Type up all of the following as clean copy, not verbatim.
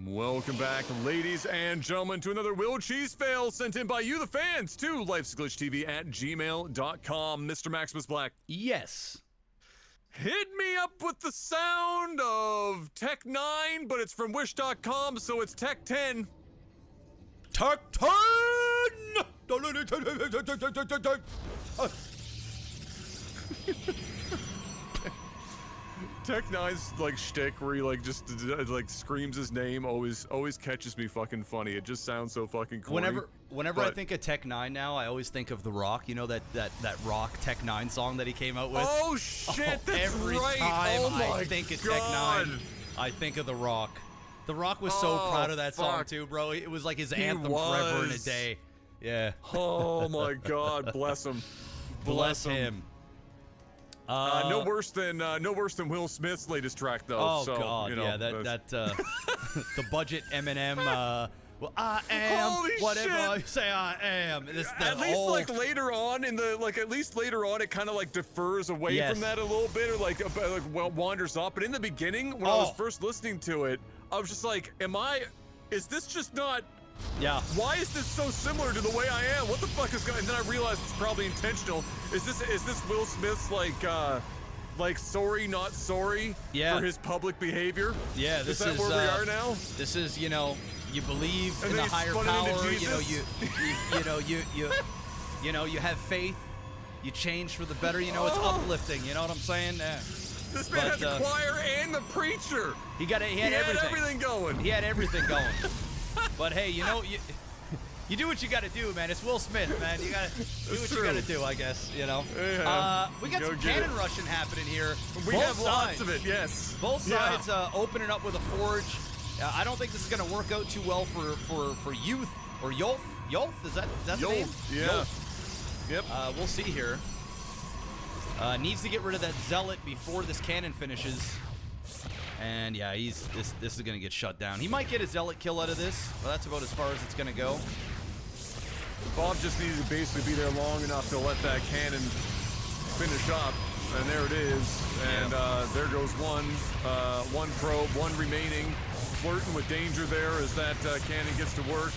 Welcome back, ladies and gentlemen, to another Will Cheese fail sent in by you, the fans, to lifesaglitchtv@gmail.com. Mr. Maximus Black. Yes. Hit me up with the sound of Tech 9, but it's from Wish.com, so it's Tech 10. Tech 10! Tech 9's like shtick where he like just like screams his name always catches me fucking funny. It just sounds so fucking corny. Whenever I think of Tech 9 now, I always think of The Rock. You know that Rock Tech 9 song that he came out with? Oh shit, that's every right. time I think of Tech 9, I think of The Rock. The Rock was so proud of that song too, bro. It was like his anthem forever in a day. Yeah. Oh my god, bless him. Bless him. No worse than Will Smith's latest track though. Oh so, god, you know, yeah, the budget Eminem. Well, I am Holy whatever shit. I say I am. At least like later on in the it kind of like defers away from that a little bit, or like wanders up. But in the beginning, when I was first listening to it, I was just like, is this just not? Yeah. Why is this so similar to the way I am? What the fuck is going? And then I realized it's probably intentional. Is this Will Smith's like sorry not sorry for his public behavior? Yeah. Is that where we are now? This is, you know, you believe and in the higher power. You know, you have faith. You change for the better. You know, it's uplifting. You know what I'm saying? This man had the choir and the preacher. He had everything going. He had everything going. But hey, you know, you do what you gotta do, man. It's Will Smith, man. You gotta do what you gotta do, I guess, you know. Yeah. We got some cannon rushing happening here. We have lots of it, yes. Both sides opening up with a forge. I don't think this is gonna work out too well for Youth or Yolf. Yolf, is that the name? Yeah. Yolf. Yep. We'll see here. Needs to get rid of that zealot before this cannon finishes. And yeah, this is gonna get shut down. He might get a zealot kill out of this, but that's about as far as it's gonna go. Bob just needed to basically be there long enough to let that cannon finish up, and there it is. And there goes one probe, one remaining, flirting with danger there as that cannon gets to work.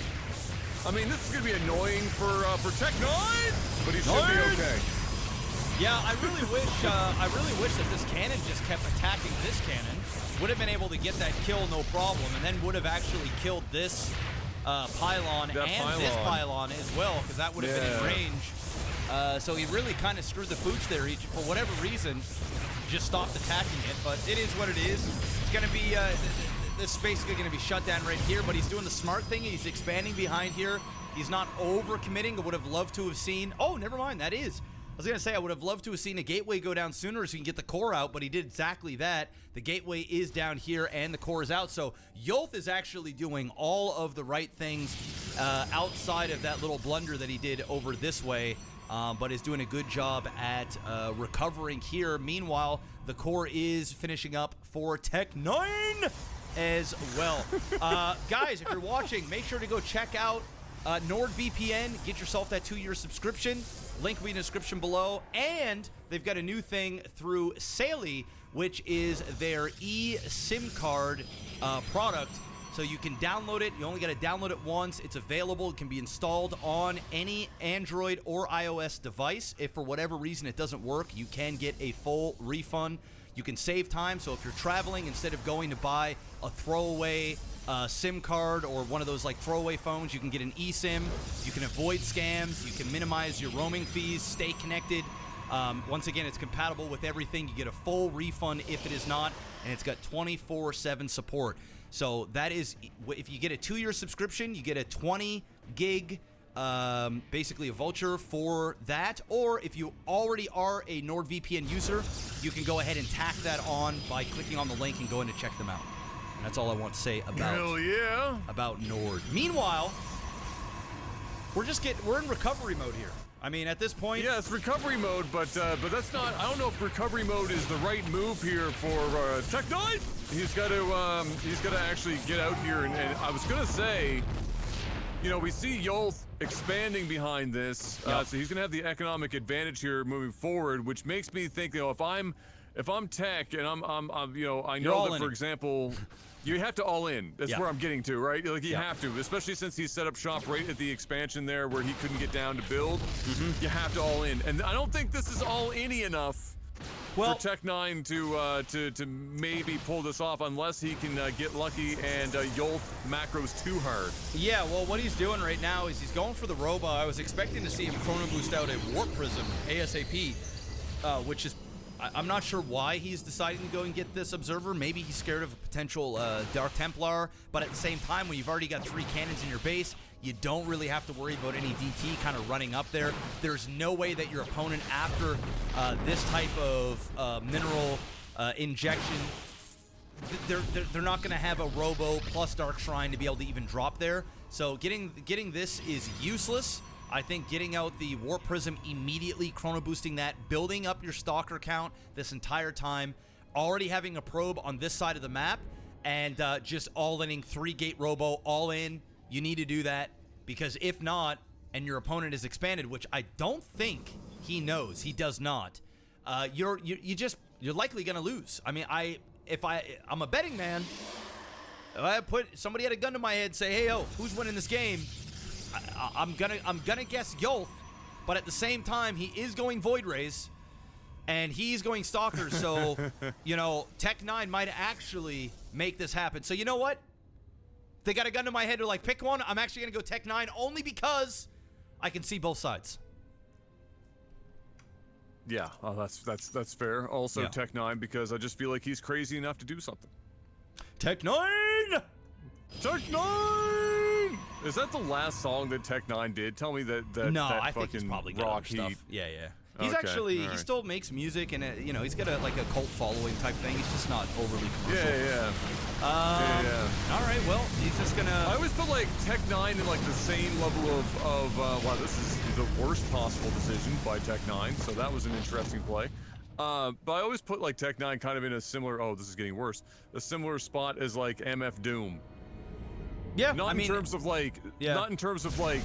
I mean, this is gonna be annoying for Tech 9, but he should be okay. Yeah, I really wish that this cannon just kept attacking this cannon. Would have been able to get that kill no problem, and then would have actually killed this pylon this pylon as well, because that would have been in range. So he really kind of screwed the pooch there. He, for whatever reason, just stopped attacking it. But it is what it is. It's going to be this is basically going to be shut down right here. But he's doing the smart thing. He's expanding behind here. He's not over committing. I would have loved to have seen. Oh, never mind. That is. I was going to say, I would have loved to have seen a gateway go down sooner so he can get the core out, but he did exactly that. The gateway is down here, and the core is out. So Yolf is actually doing all of the right things outside of that little blunder that he did over this way, but is doing a good job at recovering here. Meanwhile, the core is finishing up for Tech 9 as well. Guys, if you're watching, make sure to go check out NordVPN. Get yourself that 2-year subscription. Link will be in the description below. And they've got a new thing through Saley, which is their eSIM card product. So you can download it. You only got to download it once. It's available. It can be installed on any Android or iOS device. If for whatever reason it doesn't work, you can get a full refund. You can save time. So if you're traveling, instead of going to buy a throwaway SIM card or one of those like throwaway phones, you can get an eSIM. You can avoid scams. You can minimize your roaming fees. Stay connected. Once again, it's compatible with everything. You get a full refund if it is not, and it's got 24/7 support. So that is, if you get a 2-year subscription, you get a 20 gig, basically a voucher for that. Or if you already are a NordVPN user, you can go ahead and tack that on by clicking on the link and going to check them out. And that's all I want to say about Nord. Meanwhile, we're in recovery mode here. I mean, at this point, yeah, it's recovery mode, but that's not. I don't know if recovery mode is the right move here for Tech 9. He's got to actually get out here, and I was gonna say, you know, we see Yolf expanding behind this, so he's gonna have the economic advantage here moving forward, which makes me think, you know, if I'm if I'm Tech and I'm you know, I You're know all that, in for it. example, you have to all in. That's Yeah. where I'm getting to, right? Like, you Yeah. have to, especially since he set up shop right at the expansion there where he couldn't get down to build. You have to all in. And I don't think this is all-in-y enough Well, for Tech9 to maybe pull this off unless he can get lucky and Yolt macros too hard. yeah, well, what he's doing right now is he's going for the Robo. I was expecting to see him Chrono Boost out a Warp Prism ASAP, which is, I'm not sure why he's deciding to go and get this Observer. Maybe he's scared of a potential Dark Templar, but at the same time, when you've already got 3 cannons in your base, you don't really have to worry about any DT kind of running up there. There's no way that your opponent, after this type of mineral injection, they're not going to have a Robo plus Dark Shrine to be able to even drop there. So getting this is useless. I think getting out the Warp Prism immediately, Chrono Boosting that, building up your Stalker count this entire time, already having a probe on this side of the map, and just all-inning 3-gate Robo, all in. You need to do that, because if not, and your opponent is expanded, which I don't think he knows, he does not, you're likely going to lose. I mean, I'm a betting man. If I put somebody had a gun to my head, say, hey, yo, who's winning this game? I'm gonna guess Yolth, but at the same time, he is going Void Rays, and he's going Stalkers, so, you know, Tech9 might actually make this happen. So you know what? They got a gun to my head, they're like, pick one. I'm actually gonna go Tech9 only because I can see both sides. Yeah, that's fair. Also, Yeah. Tech9, because I just feel like he's crazy enough to do something. Tech9! Tech9! Is that the last song that Tech9 did? Tell me that No, that I think he's fucking probably got rock other stuff. heat. Yeah. He's Okay, actually, all he right. still makes music, and you know, he's got like a cult following type thing. He's just not overly commercial. Yeah. All right, well, he's just gonna. I always put like Tech9 in like the same level of wow, this is the worst possible decision by Tech9, so that was an interesting play. But I always put like Tech9 kind of in a similar, oh, this is getting worse, a similar spot as like MF Doom. Yeah, Not I in mean, terms of like, yeah. not in terms of like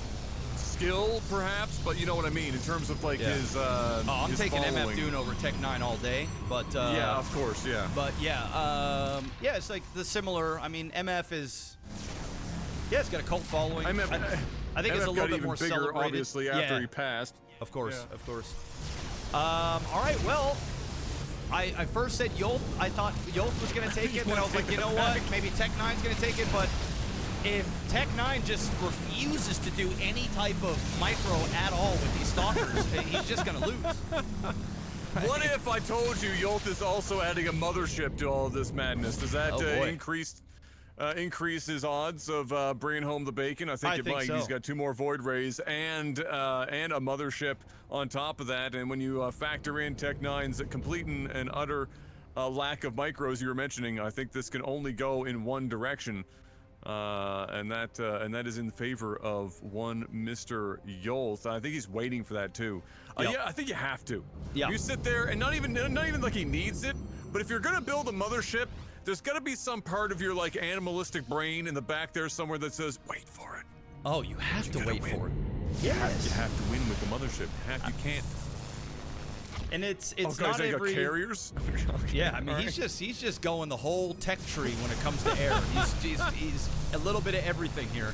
skill perhaps, but you know what I mean in terms of like Yeah. his I'm his taking following. MF Dune over Tech9 all day, but Yeah, of course, yeah. But yeah, it's like the similar. I mean, MF is, yeah, it's got a cult following. MF, I think MF it's a little got bit even more bigger, celebrated. obviously, after he passed. Of course, Yeah. of course. All right, well, I first said Yolth. I thought Yolth was going to take it, but I was like, you know what? Maybe Tech9's going to take it, but if Tech9 just refuses to do any type of micro at all with these Stalkers, he's just going to lose. What if I told you Yolth is also adding a mothership to all of this madness? Does that Oh, boy. increase his odds of bringing home the bacon? I think I it think might. so. He's got 2 more Void Rays and a mothership on top of that. And when you factor in Tech9's complete and utter lack of micros you were mentioning, I think this can only go in one direction. And that is in favor of one Mr. Yolth. I think he's waiting for that too. Yep. Yeah, I think you have to. Yeah. You sit there and not even like he needs it, but if you're gonna build a mothership, there's gotta be some part of your like animalistic brain in the back there somewhere that says, wait for it. Oh, you have to gotta wait win. for it. You have to win with the mothership. You can't. And it's Oh, guys, not they got every. carriers. Yeah, I mean, All he's right. just going the whole tech tree when it comes to air. He's a little bit of everything here,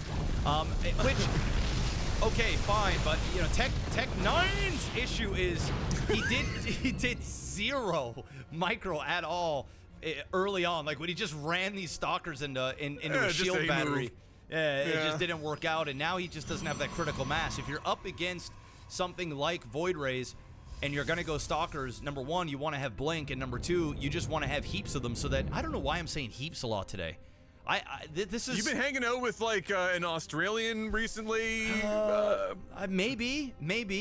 which, okay, fine, but you know, Tech9's issue is he did 0 micro at all early on. Like when he just ran these Stalkers into a just shield a battery. move. It Yeah. just didn't work out, and now he just doesn't have that critical mass. If you're up against something like Void Rays, and you're gonna go Stalkers, number 1, you want to have Blink, and number 2, you just want to have heaps of them. So that I don't know why I'm saying heaps a lot today. This is You've been hanging out with like an Australian recently, maybe.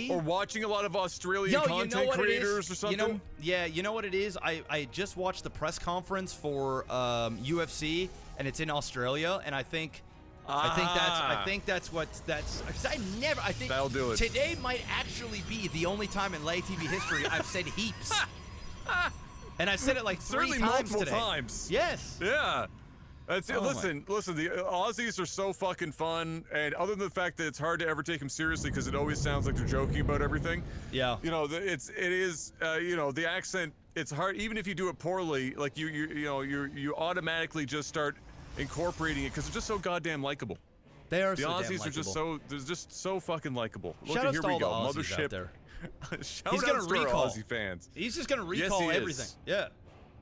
or watching a lot of Australian Yo, content you know what creators it is? or something. You know what it is? I just watched the press conference for UFC, and it's in Australia, and I think that's 'cause I think That'll do it. Today might actually be the only time in LAGTV history I've said heaps. And I said it like 3 Certainly times multiple today. times. Yes. Yeah. That's it. Oh my. Listen, the Aussies are so fucking fun, and other than the fact that it's hard to ever take them seriously because it always sounds like they're joking about everything. Yeah. You know, it is, you know, the accent it's hard. Even if you do it poorly, like you automatically just start incorporating it because they're just so goddamn likable. They are the so damn Aussies likable. they're just so fucking likable. Look, Shout out here to we all go. the Aussies Mothership. out there. Shout He's out gonna to our recall. Aussie fans. He's just gonna Yes, recall he everything. is. Yeah,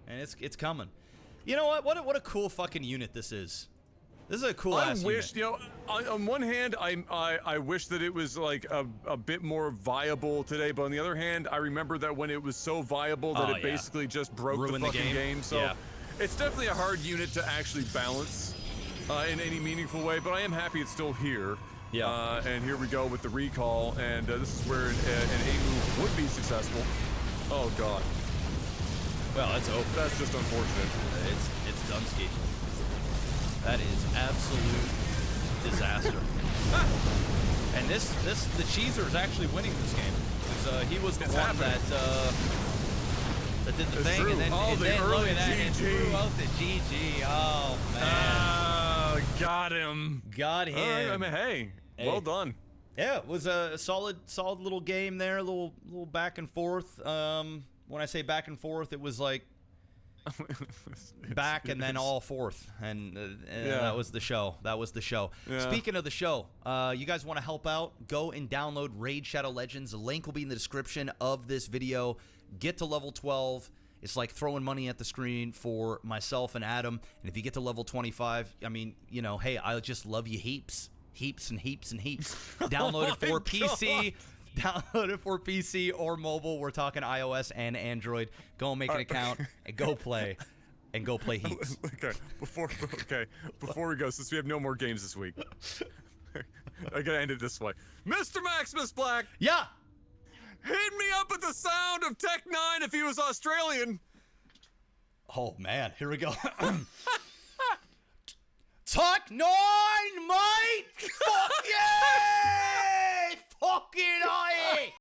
and it's coming. You know what? What a cool fucking unit this is. This is a cool ass wish, unit. on one hand, I wish that it was like a bit more viable today, but on the other hand, I remember that when it was so viable that it basically just broke Ruined the fucking game. So yeah. it's definitely a hard unit to actually balance in any meaningful way, but I am happy it's still here. Yeah. And here we go with the recall, and this is where an A move would be successful. Oh god. Well, it's over. That's just unfortunate. It's Dunsky. That is absolute disaster. And the Cheeser is actually winning this game. Because he was the one that did the thing, true. and then, Oh, and the then look early at that, and GG. threw out the GG. Oh man, Got him. got him. All right, I mean, hey, well done. Yeah, it was a solid little game there. A little back and forth. When I say back and forth, it was like back and then all forth, and that was the show. Yeah. Speaking of the show, you guys want to help out? Go and download Raid Shadow Legends. The link will be in the description of this video. Get to level 12. It's like throwing money at the screen for myself and Adam. And if you get to level 25, I mean, hey, I just love you heaps and heaps and heaps. Download it for PC. Download it for PC or mobile. We're talking iOS and Android. Go and make an account and go play. And go play heaps. Okay, before we go, since we have no more games this week, I gotta end it this way. Mr. Maximus Black! Yeah! Hit me up with the sound of Tech 9 if he was Australian! Oh, man. Here we go. Talk 9!